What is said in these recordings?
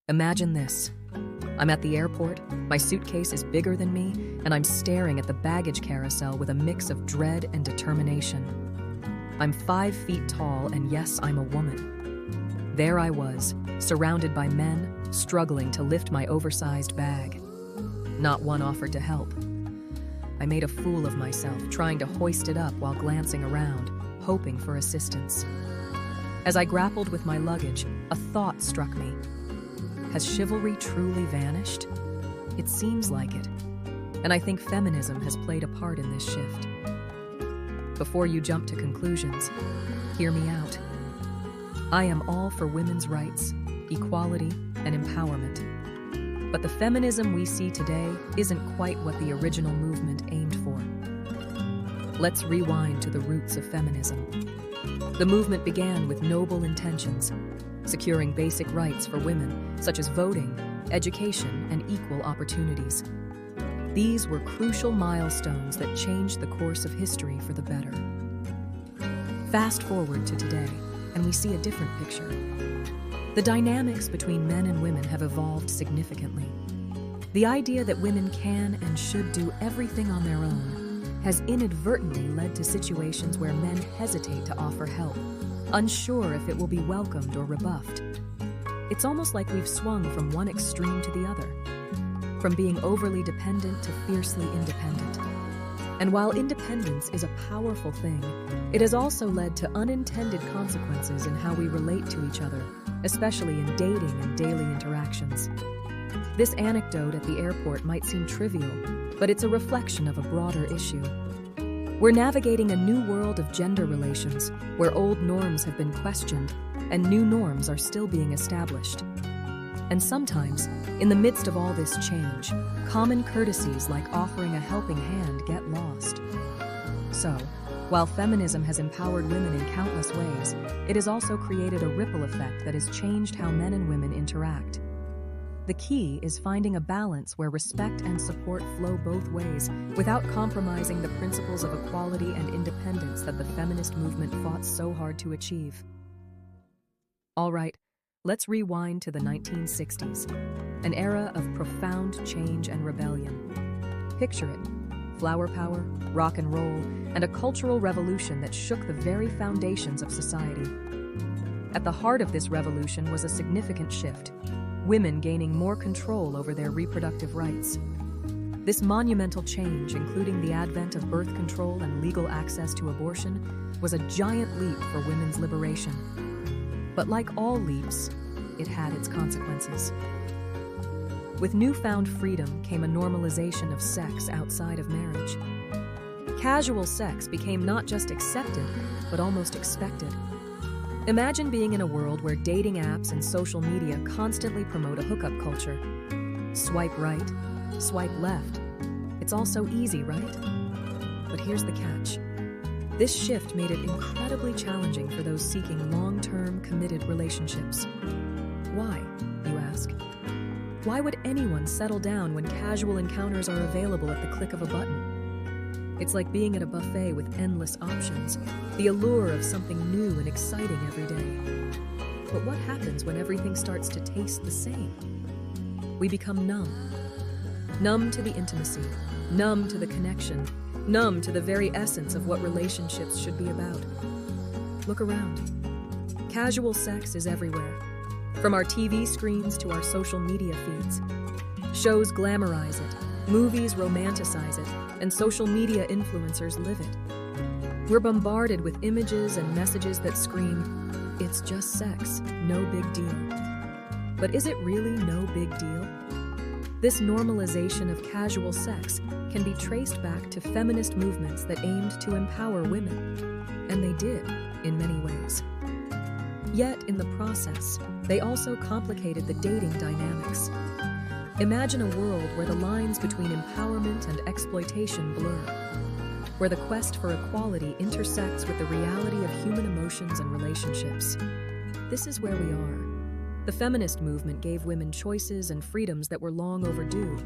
Imagine this. I'm at the airport, my suitcase is bigger than me, and I'm staring at the baggage carousel with a mix of dread and determination. I'm 5 feet tall, and yes, I'm a woman. There I was, surrounded by men, struggling to lift my oversized bag. Not one offered to help. I made a fool of myself, trying to hoist it up while glancing around, hoping for assistance. As I grappled with my luggage, a thought struck me. Has chivalry truly vanished? It seems like it. And I think feminism has played a part in this shift. Before you jump to conclusions, hear me out. I am all for women's rights, equality, and empowerment. But the feminism we see today isn't quite what the original movement aimed for. Let's rewind to the roots of feminism. The movement began with noble intentions, securing basic rights for women, such as voting, education, and equal opportunities. These were crucial milestones that changed the course of history for the better. Fast forward to today, and we see a different picture. The dynamics between men and women have evolved significantly. The idea that women can and should do everything on their own has inadvertently led to situations where men hesitate to offer help, unsure if it will be welcomed or rebuffed. It's almost like we've swung from one extreme to the other, from being overly dependent to fiercely independent. And while independence is a powerful thing, it has also led to unintended consequences in how we relate to each other, especially in dating and daily interactions. This anecdote at the airport might seem trivial, but it's a reflection of a broader issue. We're navigating a new world of gender relations, where old norms have been questioned and new norms are still being established. And sometimes, in the midst of all this change, common courtesies like offering a helping hand get lost. So, while feminism has empowered women in countless ways, it has also created a ripple effect that has changed how men and women interact. The key is finding a balance where respect and support flow both ways without compromising the principles of equality and independence that the feminist movement fought so hard to achieve. All right, let's rewind to the 1960s, an era of profound change and rebellion. Picture it: flower power, rock and roll, and a cultural revolution that shook the very foundations of society. At the heart of this revolution was a significant shift: women gaining more control over their reproductive rights. This monumental change, including the advent of birth control and legal access to abortion, was a giant leap for women's liberation. But like all leaps, it had its consequences. With newfound freedom came a normalization of sex outside of marriage. Casual sex became not just accepted, but almost expected. Imagine being in a world where dating apps and social media constantly promote a hookup culture. Swipe right, swipe left. It's all so easy, right? But here's the catch. This shift made it incredibly challenging for those seeking long-term, committed relationships. Why, you ask? Why would anyone settle down when casual encounters are available at the click of a button? It's like being at a buffet with endless options, the allure of something new and exciting every day. But what happens when everything starts to taste the same? We become numb. Numb to the intimacy, numb to the connection, numb to the very essence of what relationships should be about. Look around. Casual sex is everywhere, from our TV screens to our social media feeds. Shows glamorize it, movies romanticize it, and social media influencers live it. We're bombarded with images and messages that scream, "It's just sex, no big deal." But is it really no big deal? This normalization of casual sex can be traced back to feminist movements that aimed to empower women. And they did, in many ways. Yet, in the process, they also complicated the dating dynamics. Imagine a world where the lines between empowerment and exploitation blur, where the quest for equality intersects with the reality of human emotions and relationships. This is where we are. The feminist movement gave women choices and freedoms that were long overdue,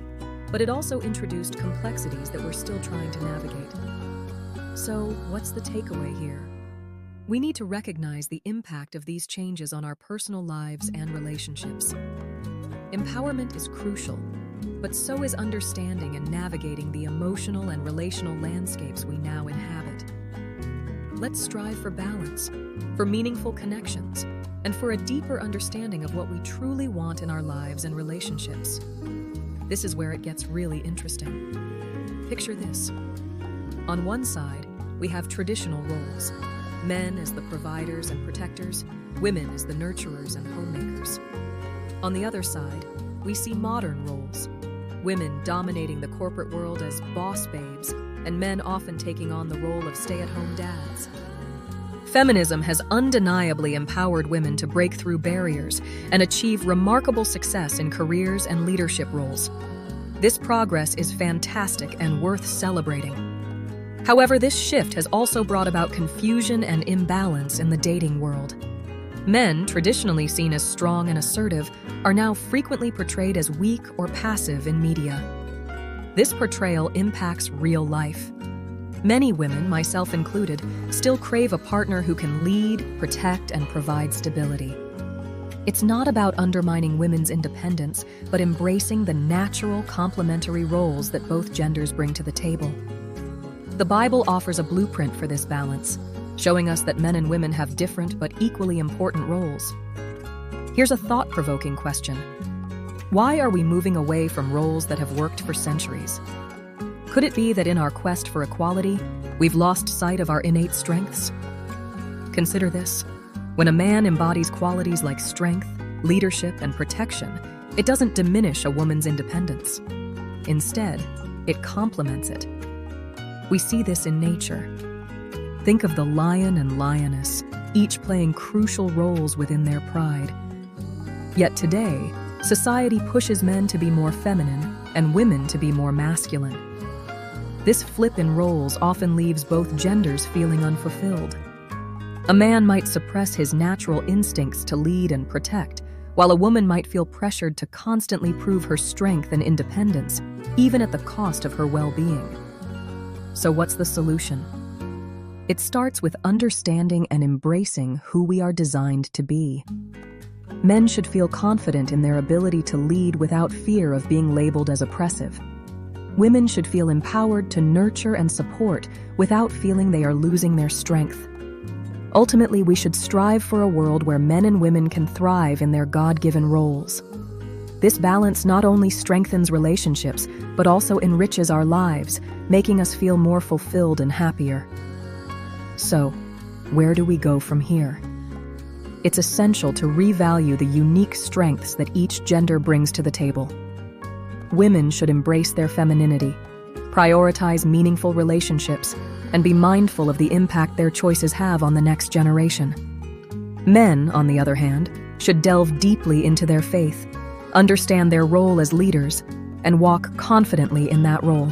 but it also introduced complexities that we're still trying to navigate. So, what's the takeaway here? We need to recognize the impact of these changes on our personal lives and relationships. Empowerment is crucial, but so is understanding and navigating the emotional and relational landscapes we now inhabit. Let's strive for balance, for meaningful connections, and for a deeper understanding of what we truly want in our lives and relationships. This is where it gets really interesting. Picture this. On one side, we have traditional roles. Men as the providers and protectors, women as the nurturers and homemakers. On the other side, we see modern roles. Women dominating the corporate world as boss babes, and men often taking on the role of stay-at-home dads. Feminism has undeniably empowered women to break through barriers and achieve remarkable success in careers and leadership roles. This progress is fantastic and worth celebrating. However, this shift has also brought about confusion and imbalance in the dating world. Men, traditionally seen as strong and assertive, are now frequently portrayed as weak or passive in media. This portrayal impacts real life. Many women, myself included, still crave a partner who can lead, protect, and provide stability. It's not about undermining women's independence, but embracing the natural, complementary roles that both genders bring to the table. The Bible offers a blueprint for this balance, showing us that men and women have different but equally important roles. Here's a thought-provoking question. Why are we moving away from roles that have worked for centuries? Could it be that in our quest for equality, we've lost sight of our innate strengths? Consider this. When a man embodies qualities like strength, leadership, and protection, it doesn't diminish a woman's independence. Instead, it complements it. We see this in nature. Think of the lion and lioness, each playing crucial roles within their pride. Yet today, society pushes men to be more feminine and women to be more masculine. This flip in roles often leaves both genders feeling unfulfilled. A man might suppress his natural instincts to lead and protect, while a woman might feel pressured to constantly prove her strength and independence, even at the cost of her well-being. So what's the solution? It starts with understanding and embracing who we are designed to be. Men should feel confident in their ability to lead without fear of being labeled as oppressive. Women should feel empowered to nurture and support without feeling they are losing their strength. Ultimately, we should strive for a world where men and women can thrive in their God-given roles. This balance not only strengthens relationships, but also enriches our lives, making us feel more fulfilled and happier. So, where do we go from here? It's essential to revalue the unique strengths that each gender brings to the table. Women should embrace their femininity, prioritize meaningful relationships, and be mindful of the impact their choices have on the next generation. Men, on the other hand, should delve deeply into their faith, understand their role as leaders, and walk confidently in that role.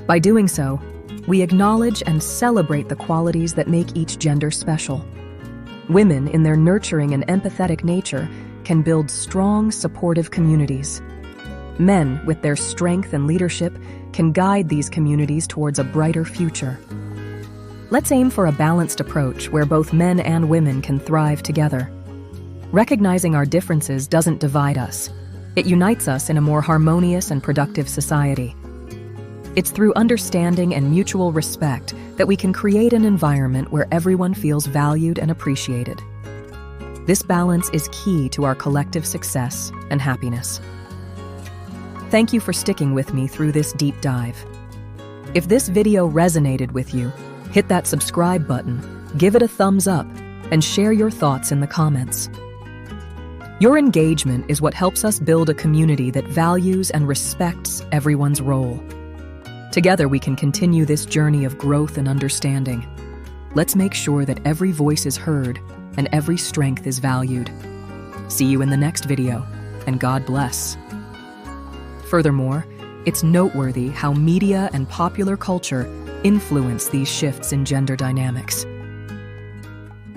By doing so, we acknowledge and celebrate the qualities that make each gender special. Women, in their nurturing and empathetic nature, can build strong, supportive communities. Men, with their strength and leadership, can guide these communities towards a brighter future. Let's aim for a balanced approach where both men and women can thrive together. Recognizing our differences doesn't divide us. It unites us in a more harmonious and productive society. It's through understanding and mutual respect that we can create an environment where everyone feels valued and appreciated. This balance is key to our collective success and happiness. Thank you for sticking with me through this deep dive. If this video resonated with you, hit that subscribe button, give it a thumbs up, and share your thoughts in the comments. Your engagement is what helps us build a community that values and respects everyone's role. Together, we can continue this journey of growth and understanding. Let's make sure that every voice is heard and every strength is valued. See you in the next video, and God bless. Furthermore, it's noteworthy how media and popular culture influence these shifts in gender dynamics.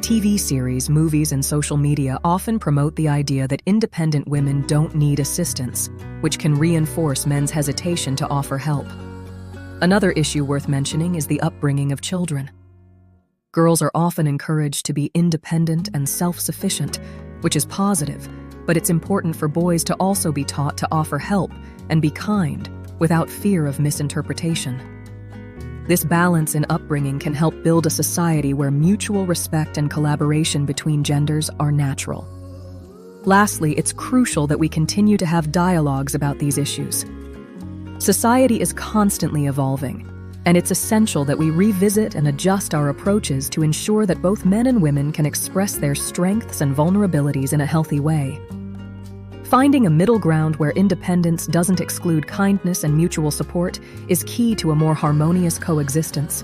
TV series, movies, and social media often promote the idea that independent women don't need assistance, which can reinforce men's hesitation to offer help. Another issue worth mentioning is the upbringing of children. Girls are often encouraged to be independent and self-sufficient, which is positive, but it's important for boys to also be taught to offer help and be kind without fear of misinterpretation. This balance in upbringing can help build a society where mutual respect and collaboration between genders are natural. Lastly, it's crucial that we continue to have dialogues about these issues. Society is constantly evolving, and it's essential that we revisit and adjust our approaches to ensure that both men and women can express their strengths and vulnerabilities in a healthy way. Finding a middle ground where independence doesn't exclude kindness and mutual support is key to a more harmonious coexistence.